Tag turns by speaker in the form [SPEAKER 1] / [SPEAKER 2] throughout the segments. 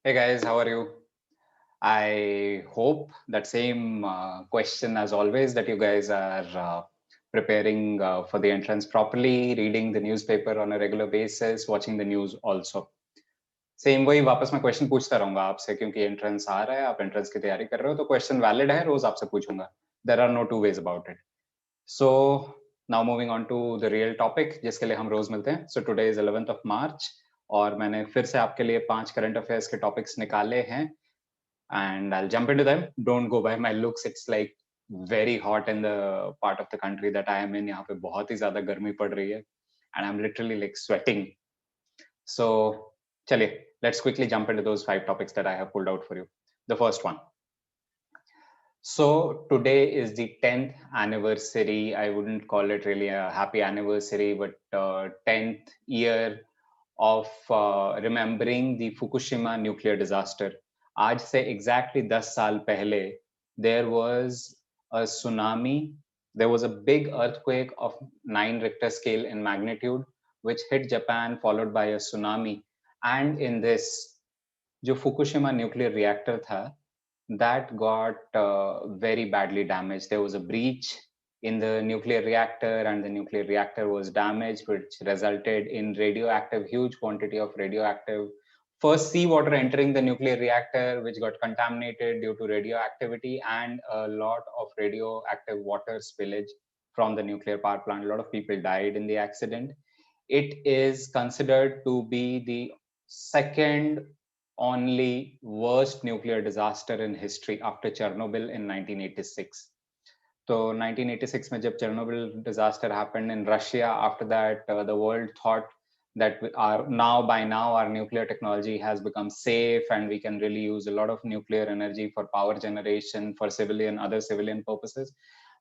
[SPEAKER 1] Hey guys, how are you? I hope that same question as always that you guys are preparing for the entrance properly, reading the newspaper on a regular basis, watching the news also. Same वही वापस मैं question पूछता रहूंगा आपसे क्योंकि entrance आ रहा है, आप एंट्रेंस की तैयारी कर रहे हो तो क्वेश्चन वैलिड है, रोज आपसे पूछूंगा. There are no two ways about it. So now moving on to the real topic जिसके लिए हम रोज मिलते हैं. So today is 11th of March और मैंने फिर से आपके लिए 5 करंट अफेयर्स के टॉपिक्स निकाले हैं and I'll jump into them. Don't go by my looks. It's like very hot in the part of the country that I am in. यहाँ पे बहुत ही ज़्यादा गर्मी पड़ रही है and I'm literally like sweating. So चलिए, let's quickly jump into those 5 topics that I have pulled out for you. The first one. So today is the 10th anniversary. I wouldn't call it really a happy anniversary, but 10th year of remembering the Fukushima nuclear disaster. आज से exactly 10 साल पहले there was a tsunami. There was a big earthquake of 9 Richter scale in magnitude, which hit Japan, followed by a tsunami. And in this, जो Fukushima nuclear reactor था, that got very badly damaged. There was a breach in the nuclear reactor and the nuclear reactor was damaged, which resulted in radioactive, huge quantity of radioactive first seawater entering the nuclear reactor, which got contaminated due to radioactivity and a lot of radioactive water spillage from the nuclear power plant. A lot of people died in the accident. It is considered to be the second only worst nuclear disaster in history after Chernobyl in 1986. So 1986 में जब Chernobyl disaster happened in Russia, after that the world thought that by now our nuclear technology has become safe and we can really use a lot of nuclear energy for power generation, for other civilian purposes.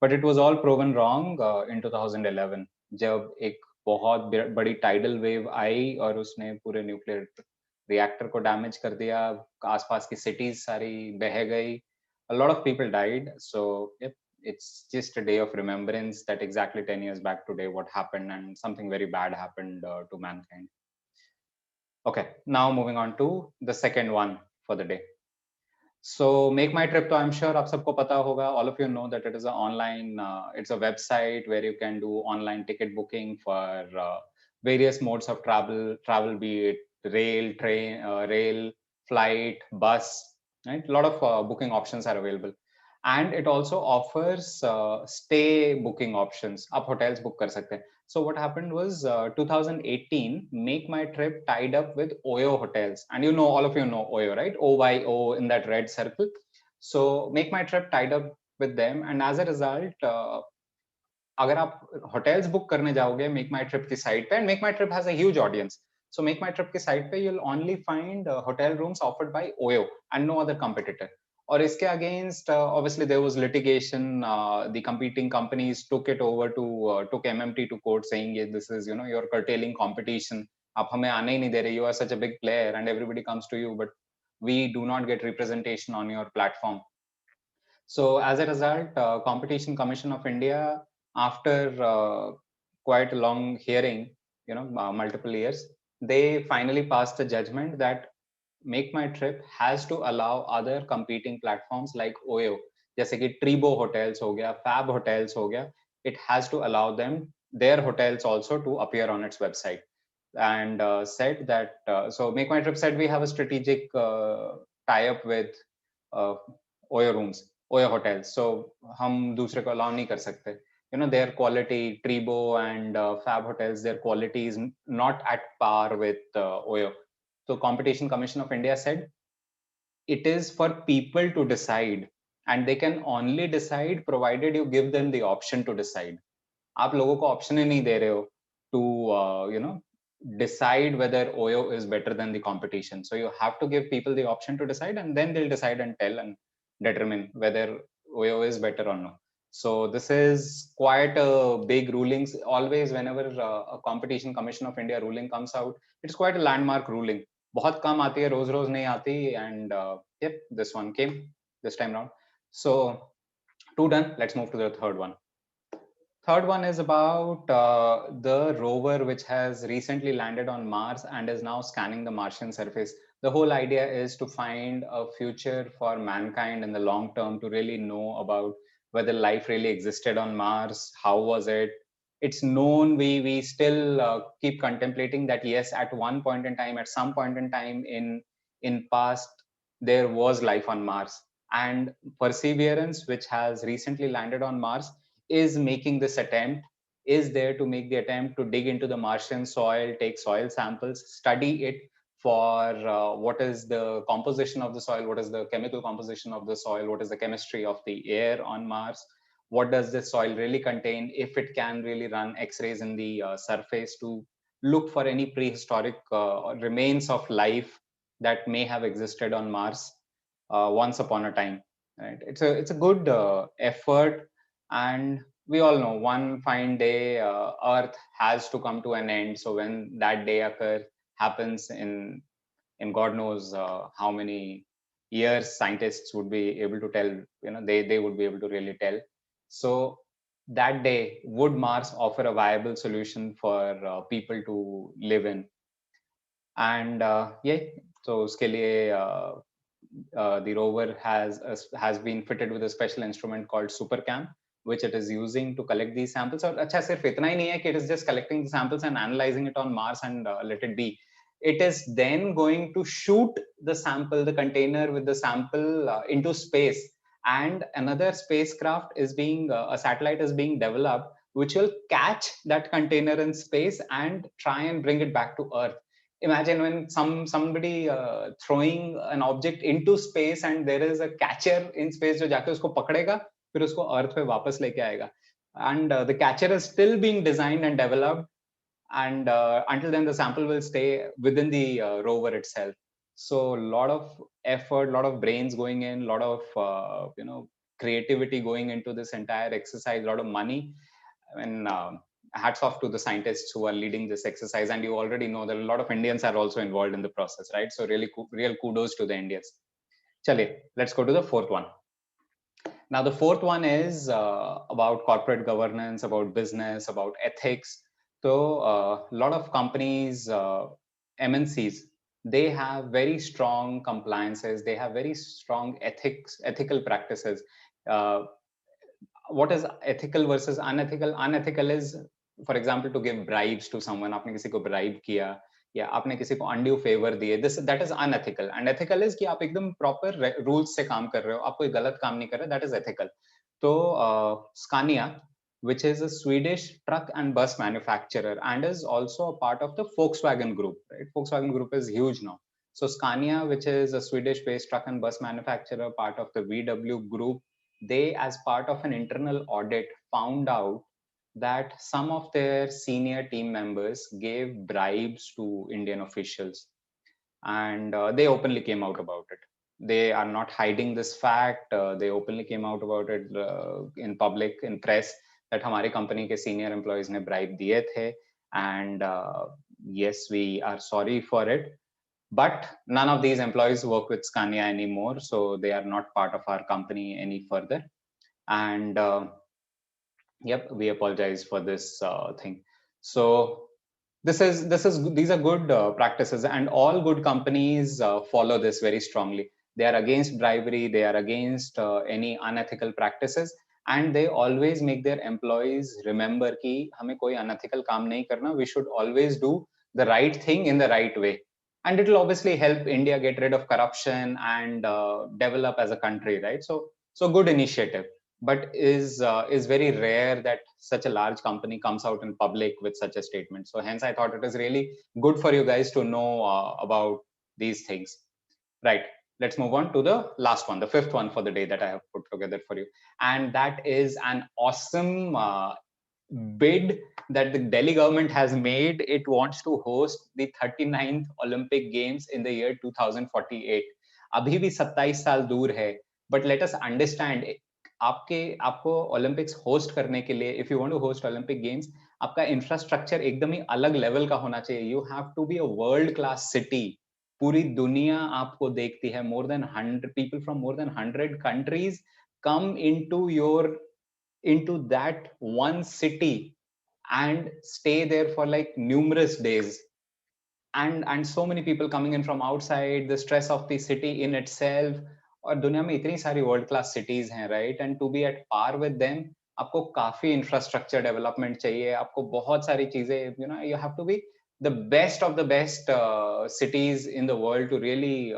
[SPEAKER 1] But it was all proven wrong in 2011 जब एक बहुत बड़ी tidal wave आई और उसने पूरे nuclear reactor को damage कर दिया, आसपास की cities सारी बह गई. A lot of people died. So yep, it's just a day of remembrance that exactly 10 years back today what happened and something very bad happened to mankind. Okay, now moving on to the second one for the day. So Make My Trip, to I'm sure आप सबको पता होगा. All of you know that it is an online, it's a website where you can do online ticket booking for various modes of travel, be it rail, train, rail, flight, bus, right? A lot of booking options are available. And it also offers stay booking options. आप hotels book कर सकते हैं. So what happened was 2018, Make My Trip tied up with Oyo Hotels. And you know, all of you know Oyo, right? OYO in that red circle. So Make My Trip tied up with them. And as a result, अगर आप hotels book करने जाओगे Make My Trip की site पे, and Make My Trip has a huge audience. So Make My Trip की site पे you'll only find hotel rooms offered by Oyo and no other competitor. और इसके against obviously there was litigation. The competing companies took it over to took MMT to court saying this is you're curtailing competition. आप हमें आने ही नहीं दे रहे. You are such a big player and everybody comes to you, but we do not get representation on your platform. So as a result, Competition Commission of India, after quite a long hearing, multiple years, they finally passed a judgment that Make My Trip has to allow other competing platforms like Oyo, जैसे कि Tribo Hotels हो गया, Fab Hotels हो गया, it has to allow them, their hotels also, to appear on its website. And said that, so Make My Trip said we have a strategic tie-up with uh, Oyo rooms, Oyo hotels. So हम दूसरे को allow नहीं कर सकते. Their quality, Tribo and Fab hotels, their quality is not at par with Oyo. So Competition Commission of India said it is for people to decide and they can only decide provided you give them the option to decide. आप लोगों को option ही नहीं दे रहे हो to decide whether Oyo is better than the competition. So you have to give people the option to decide and then they'll decide and tell and determine whether Oyo is better or not. So this is quite a big ruling. Always whenever a Competition Commission of India ruling comes out, it's quite a landmark ruling. बहुत कम आती है, रोज रोज नहीं आती, and yep, this one came this time round. So 2 done. Let's move to the third one. Third one is about the rover which has recently landed on Mars and is now scanning the Martian surface. The whole idea is to find a future for mankind in the long term, to really know about whether life really existed on Mars, how was it. It's known, we still keep contemplating that yes, at one point in time, at some point in time in past, there was life on Mars. And Perseverance, which has recently landed on Mars, is making this attempt, is there to make the attempt to dig into the Martian soil, take soil samples, study it for what is the composition of the soil, what is the chemical composition of the soil, what is the chemistry of the air on Mars, what does the soil really contain, if it can really run X-rays in the surface to look for any prehistoric remains of life that may have existed on Mars once upon a time. Right? It's a good effort, and we all know one fine day Earth has to come to an end. So when that day happens in God knows how many years, scientists would be able to tell. They would be able to really tell. So that day, would Mars offer a viable solution for people to live in? And yeah, so उसके लिए the rover has been fitted with a special instrument called SuperCam, which it is using to collect these samples. और अच्छा सिर्फ इतना ही नहीं है कि it is just collecting the samples and analyzing it on Mars and let it be. It is then going to shoot the sample, the container with the sample into space, and another spacecraft is a satellite is being developed which will catch that container in space and try and bring it back to Earth. Imagine when somebody throwing an object into space and there is a catcher in space जो जाके उसको पकड़ेगा फिर उसको अर्थ पे वापस लेके आएगा. And the catcher is still being designed and developed, and until then the sample will stay within the rover itself. So a lot of effort, a lot of brains going in, a lot of creativity going into this entire exercise, a lot of money. I mean, hats off to the scientists who are leading this exercise. And you already know that a lot of Indians are also involved in the process, right? So really, real kudos to the Indians. Chale, let's go to the fourth one. Now, the fourth one is about corporate governance, about business, about ethics. So a lot of companies, MNCs, they have very strong compliances. They have very strong ethical practices. Uh, what is ethical versus unethical? Unethical is, for example, to give bribes to someone. आपने किसी को bribe किया या आपने किसी को undue favor दिए, that is unethical. And ethical is कि आप एकदम proper rules से काम कर रहे हो, आप कोई गलत काम नहीं कर रहे, that is ethical. तो Scania, which is a Swedish truck and bus manufacturer and is also a part of the Volkswagen Group, right? Volkswagen Group is huge now. So Scania, which is a Swedish-based truck and bus manufacturer, part of the VW Group, they, as part of an internal audit, found out that some of their senior team members gave bribes to Indian officials, and they openly came out about it. They are not hiding this fact. They openly came out about it in public, in press, that हमारी company के senior employees ने bribe दिए थे, and yes, we are sorry for it. But none of these employees work with Scania anymore, so they are not part of our company any further. And yep, we apologize for this thing. So these are good practices, and all good companies follow this very strongly. They are against bribery, they are against any unethical practices, and they always make their employees remember कि हमें कोई unethical काम नहीं करना. We should always do the right thing in the right way, and it will obviously help India get rid of corruption and develop as a country, right? So good initiative, but is very rare that such a large company comes out in public with such a statement. So hence I thought it is really good for you guys to know about these things. Right, let's move on to the last one, the fifth one for the day that I have put together for you, and that is an awesome bid that the Delhi government has made. It wants to host the 39th Olympic Games in the year 2048. अभी भी 27 साल दूर है, but let us understand, आपको Olympics host करने के लिए, if you want to host Olympic games, आपका इंफ्रास्ट्रक्चर एकदम ही अलग लेवल का होना चाहिए. You have to be a world class city. पूरी दुनिया आपको देखती है. More than 100 people from more than 100 countries come into your into that one city and stay there for like numerous days, and so many people coming in from outside, the stress of the city in itself. और दुनिया में इतनी सारी world class cities हैं, right, and to be at par with them, आपको काफी infrastructure development चाहिए, आपको बहुत सारी चीजें, you know, you have to be the best of the best cities in the world to really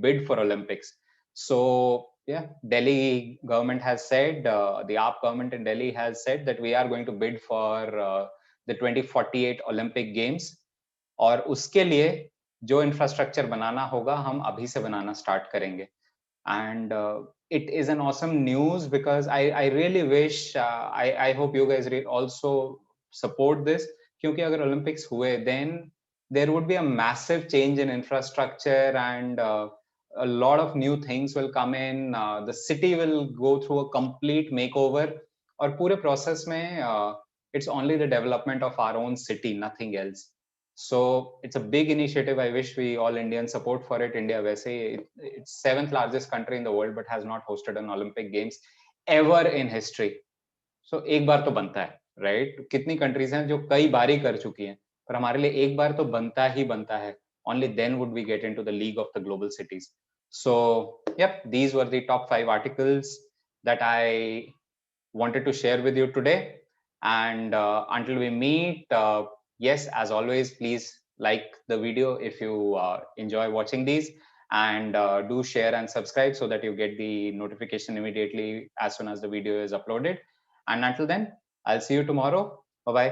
[SPEAKER 1] bid for Olympics. So yeah, Delhi government has said, the AAP government in Delhi has said that we are going to bid for the 2048 Olympic Games. और उसके लिए जो infrastructure बनाना होगा हम अभी से बनाना start करेंगे. And it is an awesome news because I really wish, I hope you guys also support this, क्योंकि अगर Olympics हुए then there would be a massive change in infrastructure, and a lot of new things will come in. The city will go through a complete makeover, और पूरे process में it's only the development of our own city, nothing else. So it's a big initiative. I wish we all Indians support for it. India वैसे it's 7th largest country in the world but has not hosted an Olympic Games ever in history. So एक बार तो बनता है, right? कितनी countries हैं जो कई बार ही कर चुकी हैं, पर हमारे लिए एक बार तो बनता ही बनता है. Only then would we get into the league of the global cities. So yep, these were the top 5 articles that I wanted to share with you today. And until we meet, yes, as always, please like the video if you enjoy watching these, and do share and subscribe so that you get the notification immediately as soon as the video is uploaded. And until then, I'll see you tomorrow. Bye bye.